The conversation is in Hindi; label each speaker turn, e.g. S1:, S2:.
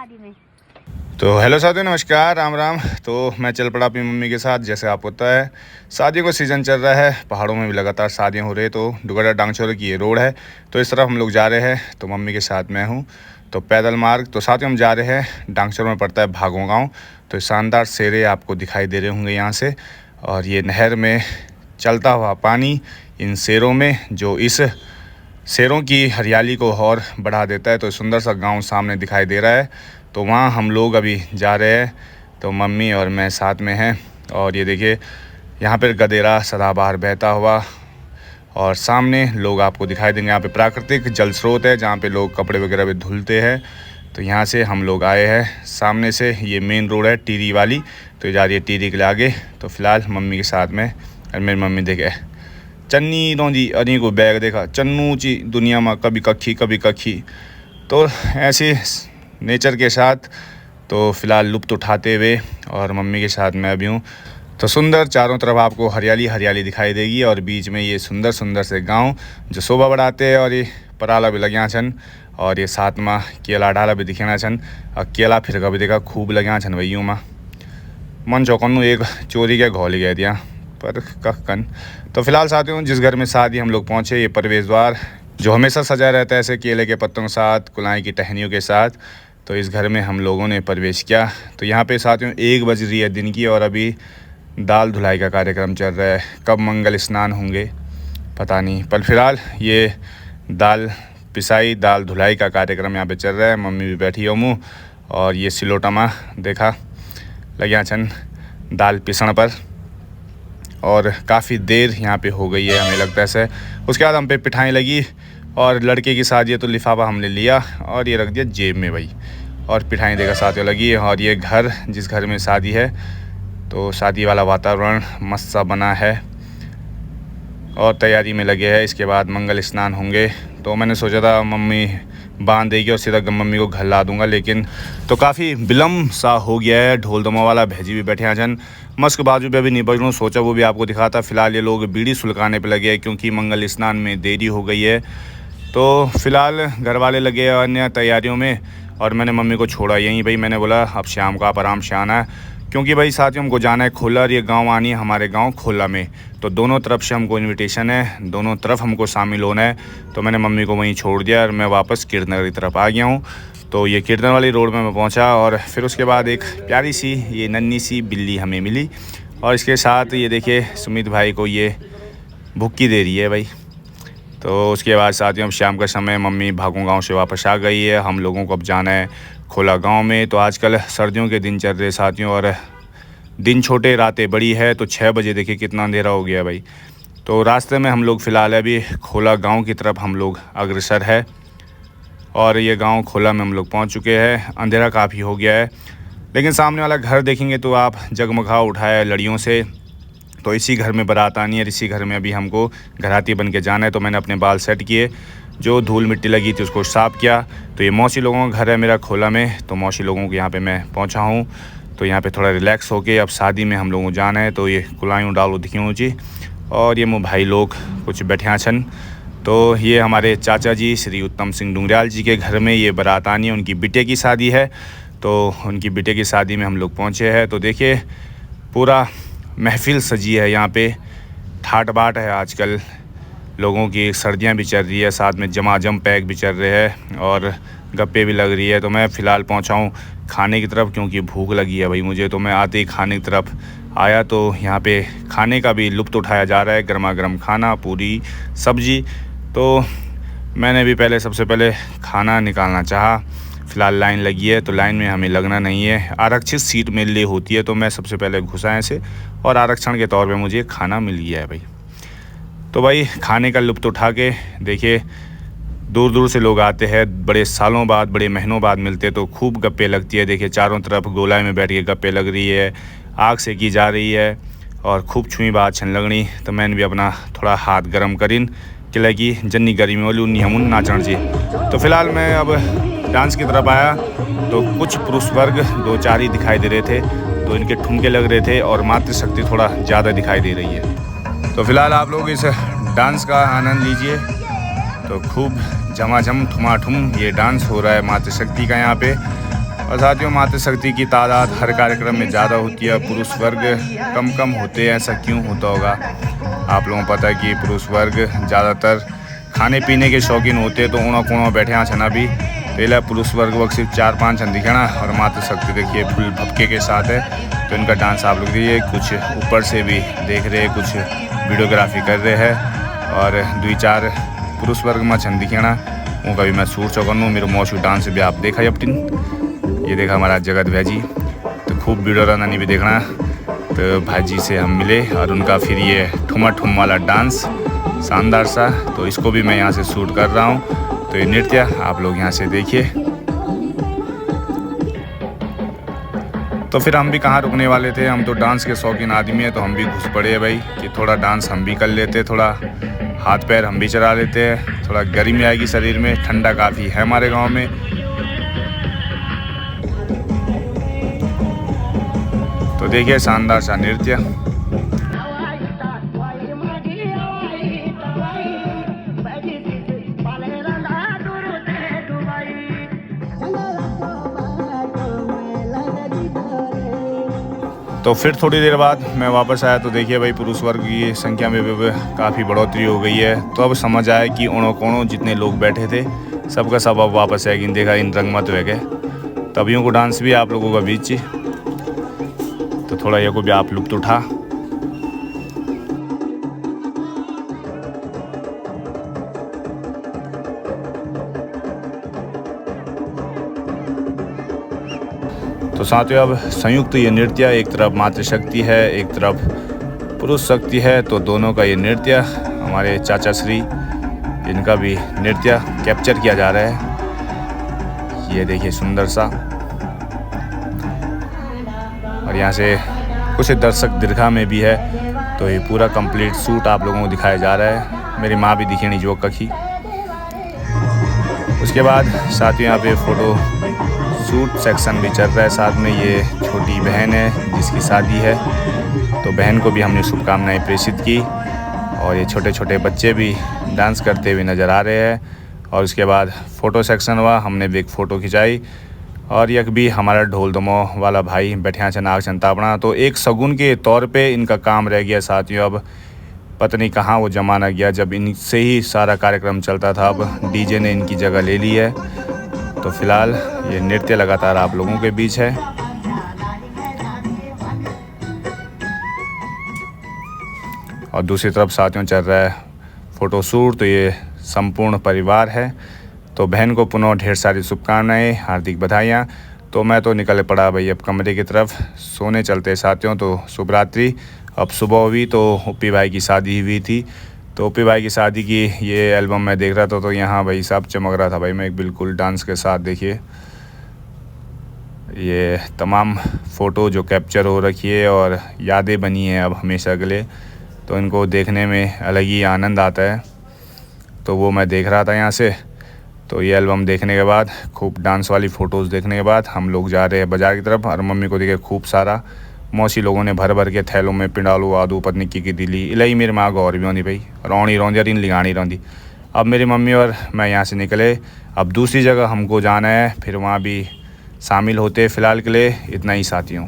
S1: शादी में।
S2: तो हेलो साथियों, नमस्कार, राम राम। तो मैं चल पड़ा अपनी मम्मी के साथ। जैसे आपको पता है शादियों का सीज़न चल रहा है, पहाड़ों में भी लगातार शादियां हो रही है। तो डुगरा डांगचोर की ये रोड है, तो इस तरफ हम लोग जा रहे हैं। तो मम्मी के साथ मैं हूँ, तो पैदल मार्ग। तो साथियों हम जा रहे हैं, डांगचोर में पड़ता है भागों गाँव। तो शानदार सेरे आपको दिखाई दे रहे होंगे यहाँ से, और ये नहर में चलता हुआ पानी इन शेरों में, जो इस शेरों की हरियाली को और बढ़ा देता है। तो सुंदर सा गांव सामने दिखाई दे रहा है, तो वहाँ हम लोग अभी जा रहे हैं। तो मम्मी और मैं साथ में हैं, और ये देखिए यहाँ पर गदेरा सदाबहार बहता हुआ, और सामने लोग आपको दिखाई देंगे। यहाँ पे प्राकृतिक जल स्रोत है, जहाँ पे लोग कपड़े वगैरह भी धुलते हैं। तो यहाँ से हम लोग आए हैं। सामने से ये मेन रोड है टीरी वाली, तो ये जा रही है टीरी के लिए आगे। तो फिलहाल मम्मी के साथ में, और मेरी मम्मी देखे चन्नी रोंदी अनी को बैग देखा, चन्नू ची दुनिया में कभी कखी। तो ऐसे नेचर के साथ तो फ़िलहाल लुत्फ़ उठाते हुए, और मम्मी के साथ मैं भी हूँ। तो सुंदर चारों तरफ आपको हरियाली हरियाली दिखाई देगी, और बीच में ये सुंदर सुंदर से गांव जो शोभा बढ़ाते हैं। और ये पराला भी लग्या छन, और ये साथ में केला डाला भी दिखेना छन, और केला फिर कभी देखा खूब लग्या छन भैयों में। मन चौकन्नू एक चोरी के घोल गए दिया पर कन। तो फिलहाल साथियों जिस घर में शादी हम लोग पहुँचे, ये प्रवेश द्वार जो हमेशा सजा रहता है ऐसे केले के पत्तों के साथ, कुलाई की टहनियों के साथ। तो इस घर में हम लोगों ने प्रवेश किया। तो यहाँ पे साथियों 1 बज रही है दिन की, और अभी दाल धुलाई का कार्यक्रम चल रहा है। कब मंगल स्नान होंगे पता नहीं, पर फिलहाल ये दाल पिसाई दाल धुलाई का कार्यक्रम यहाँ पे चल रहा है। मम्मी भी बैठी हो मुँह, और ये सिलोटा में देखा लग्या छन दाल पिसण पर, और काफ़ी देर यहाँ पे हो गई है हमें लगता है से। उसके बाद हम पे पिठाई लगी, और लड़के की शादी है तो लिफाफा हमने लिया और ये रख दिया जेब में भाई, और पिठाई देखा साथियों लगी। और ये घर जिस घर में शादी है, तो शादी वाला वातावरण मस्त सा बना है, और तैयारी में लगे हैं। इसके बाद मंगल स्नान होंगे। तो मैंने सोचा था मम्मी बांध देगी और सीधा मम्मी को घर ला दूंगा, लेकिन तो काफ़ी विलम्ब सा हो गया है। ढोल दमा वाला भेजी भी बैठे हैं जन, मस्क बाजू पे भी नहीं बज लूँ, सोचा वो भी आपको दिखाता। फिलहाल ये लोग बीड़ी सुलगाने पे लगे हैं, क्योंकि मंगल स्नान में देरी हो गई है। तो फिलहाल घर वाले लगे अन्य तैयारियों में, और मैंने मम्मी को छोड़ा यहीं भाई। मैंने बोला अब शाम को आप आराम से आना है, क्योंकि भाई साथियों हमको जाना है खोला, और ये गांव आनी है हमारे गांव खोला में। तो दोनों तरफ से हमको इनविटेशन है, दोनों तरफ हमको शामिल होना है। तो मैंने मम्मी को वहीं छोड़ दिया, और मैं वापस कीर्तनगर की तरफ आ गया हूँ। तो ये कीर्तन वाली रोड में मैं पहुँचा, और फिर उसके बाद एक प्यारी सी ये नन्ही सी बिल्ली हमें मिली, और इसके साथ ये देखिए सुमित भाई को ये भुक्की दे रही है भाई। तो उसके बाद साथियों अब शाम का समय, मम्मी भागों गांव से वापस आ गई है। हम लोगों को अब जाना है खोला गांव में। तो आजकल सर्दियों के दिन चल रहे साथियों, और दिन छोटे रातें बड़ी है। तो 6 बजे देखिए कितना अंधेरा हो गया भाई। तो रास्ते में हम लोग फ़िलहाल अभी खोला गांव की तरफ हम लोग अग्रसर है, और ये गांव खोला में हम लोग पहुंच चुके हैं। अंधेरा काफ़ी हो गया है, लेकिन सामने वाला घर देखेंगे तो आप जगमगा उठा है लड़ियों से। तो इसी घर में बारात आनी है, इसी घर में अभी हमको घराती बन के जाना है। तो मैंने अपने बाल सेट किए, जो धूल मिट्टी लगी थी उसको साफ़ किया। तो ये मौसी लोगों का घर है मेरा खोला में, तो मौसी लोगों के यहाँ पे मैं पहुँचा हूँ। तो यहाँ पे थोड़ा रिलैक्स होके अब शादी में हम लोगों को जाना है। तो ये कुलायूँ डालो दिखी जी, और ये मुँह भाई लोग कुछ बैठे छन। तो ये हमारे चाचा जी श्री उत्तम सिंह डुंगरियाल जी के घर में ये बारात आनी है, उनकी बेटे की शादी है। तो उनकी बेटे की शादी में हम लोग पहुँचे हैं। तो देखिए पूरा महफिल सजी है यहाँ पे, ठाट बाट है आजकल लोगों की। सर्दियाँ भी चल रही है, साथ में जमाजम पैक भी चल रहे हैं, और गप्पे भी लग रही है। तो मैं फ़िलहाल पहुँचा हूँ खाने की तरफ, क्योंकि भूख लगी है भाई मुझे। तो मैं आते ही खाने की तरफ आया, तो यहाँ पे खाने का भी लुत्फ़ उठाया जा रहा है। गर्मा गर्म खाना, पूरी सब्ज़ी। तो मैंने भी सबसे पहले खाना निकालना चाहा। फ़िलहाल लाइन लगी है, तो लाइन में हमें लगना नहीं है, आरक्षित सीट मेरे लिए होती है। तो मैं सबसे पहले घुसा ऐसे, और आरक्षण के तौर पे मुझे खाना मिल गया है भाई। तो भाई खाने का लुत्फ़ उठा के देखिए, दूर दूर से लोग आते हैं, बड़े सालों बाद, बड़े महीनों बाद मिलते, तो खूब गप्पे लगती है। देखिए चारों तरफ गोलाई में बैठ के गप्पे लग रही है, आग से की जा रही है, और खूब छुई बात छन लगनी। तो मैंने भी अपना थोड़ा हाथ गर्म करीन कि लगी जन्नी गर्मी वाली उन्नी हम नाचण जी। तो फिलहाल मैं अब डांस की तरफ आया, तो कुछ पुरुष वर्ग 2-4 ही दिखाई दे रहे थे। तो इनके ठुमके लग रहे थे, और मातृशक्ति थोड़ा ज़्यादा दिखाई दे रही है। तो फिलहाल आप लोग इस डांस का आनंद लीजिए। तो खूब झमाझम ठुमाठुम ये डांस हो रहा है मातृशक्ति का यहाँ पे। और साथियों मातृशक्ति की तादाद हर कार्यक्रम में ज़्यादा होती है, पुरुष वर्ग कम कम होते हैं। ऐसा क्यों होता होगा? आप लोगों को पता है कि पुरुष वर्ग ज़्यादातर खाने पीने के शौकीन होते हैं, तो ऊँा कूणा बैठे यहाँ छना भी पहला पुरुष वर्ग वक्त सिर्फ 4-5 छन दिखेना। और मातृशक्ति देखिए फुल भपके के साथ है, तो इनका डांस आप लोग देखिए। कुछ ऊपर से भी देख रहे हैं, कुछ वीडियोग्राफी कर रहे हैं। और 2-4 पुरुष वर्ग में छन दिखेना, उनका भी मैं सूर चौकनू मेरे मौसू डांस भी आप देखा अपनी। ये देखा हमारा जगत भाजी, तो खूब वीडियो रानी भी देखना। तो भाजी से हम मिले और उनका फिर ये ठुमा ठुम वाला डांस शानदार सा, तो इसको भी मैं यहाँ से शूट कर रहा हूँ। तो ये नृत्य आप लोग यहाँ से देखिए। तो फिर हम भी कहाँ रुकने वाले थे, हम तो डांस के शौकीन आदमी हैं, तो हम भी घुस पड़े भाई कि थोड़ा डांस हम भी कर लेते, थोड़ा हाथ पैर हम भी चला लेते हैं, थोड़ा गर्मी आएगी शरीर में। ठंडा काफ़ी है हमारे गांव में। तो देखिए शानदार सा नृत्य। तो फिर थोड़ी देर बाद मैं वापस आया, तो देखिए भाई पुरुष वर्ग की संख्या में भी काफ़ी बढ़ोतरी हो गई है। तो अब समझ आया कि ओणो कोणो जितने लोग बैठे थे सबका सब अब वापस है कि देखा इन रंग मत हुए गए। तभियों को डांस भी आप लोगों का बीच, तो थोड़ा ये को भी आप लुत्फ उठा। तो साथियों अब संयुक्त ये नृत्य, एक तरफ मातृशक्ति है, एक तरफ पुरुष शक्ति है, तो दोनों का ये नृत्य हमारे चाचा श्री इनका भी नृत्य कैप्चर किया जा रहा है। ये देखिए सुंदर सा। और यहाँ से कुछ दर्शक दीर्घा में भी है, तो ये पूरा कंप्लीट शूट आप लोगों को दिखाया जा रहा है। मेरी माँ भी दिखेनी जो कखी। उसके बाद साथियों यहाँ पे फ़ोटो शूट सेक्शन भी चल रहा है। साथ में ये छोटी बहन है जिसकी शादी है, तो बहन को भी हमने शुभकामनाएं प्रेषित की। और ये छोटे छोटे बच्चे भी डांस करते हुए नज़र आ रहे हैं। और उसके बाद फ़ोटो सेक्शन हुआ, हमने भी एक फ़ोटो खिंचाई। और यक भी हमारा ढोल दमो वाला भाई बैठिया छन आग छन तापना, तो एक शगुन के तौर पे इनका काम रह गया साथियों। अब पता नहीं कहाँ वो ज़माना गया जब इनसे ही सारा कार्यक्रम चलता था, अब डीजे ने इनकी जगह ले ली है। तो फिलहाल ये नृत्य लगातार आप लोगों के बीच है। और दूसरी तरफ साथियों चल रहा है फ़ोटो शूट, तो ये संपूर्ण परिवार है। तो बहन को पुनः ढेर सारी शुभकामनाएं, हार्दिक बधाइयाँ। तो मैं तो निकल पड़ा भाई अब कमरे की तरफ, सोने चलते साथियों। तो शुभ रात्रि। अब सुबह हुई तो ओपी भाई की शादी हुई थी, तो ओपी भाई की शादी की ये एल्बम मैं देख रहा था, तो यहाँ भाई साहब चमक रहा था भाई मैं बिल्कुल डांस के साथ। देखिए ये तमाम फ़ोटो जो कैप्चर हो रखी है और यादें बनी हैं अब हमेशा के लिए, तो इनको देखने में अलग ही आनंद आता है। तो वो मैं देख रहा था यहाँ से। तो ये एल्बम देखने के बाद, खूब डांस वाली फ़ोटोज़ देखने के बाद हम लोग जा रहे हैं बाज़ार की तरफ। और मम्मी को देखे खूब सारा मौसी लोगों ने भर भर के थैलों में पिंडालू आदू पत्नी की दिली इलाई मेरी माँ को और भी आँदी भाई रौनी रौंदी और इन लिगानी रौंदी। अब मेरी मम्मी और मैं यहाँ से निकले, अब दूसरी जगह हमको जाना है, फिर वहाँ भी शामिल होते। फ़िलहाल के लिए इतना ही साथियों।